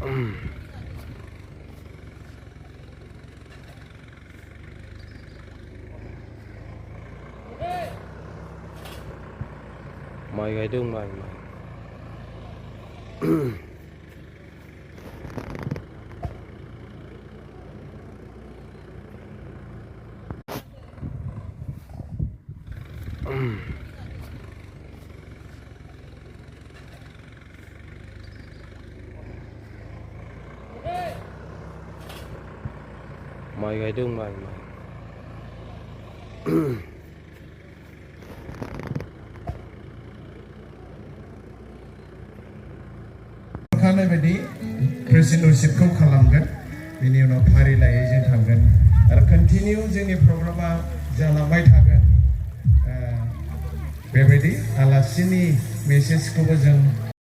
Mời gầy tương mời. Mời gầy tương mời. ในวันนี้ presidency ขลังกันวินิโนพาริไลเอเจนทำกันแล้ว continue จึงในโปรแกรมจะลำไปทำกันแบบนี้อาลาซินีเมสเซจก็จะ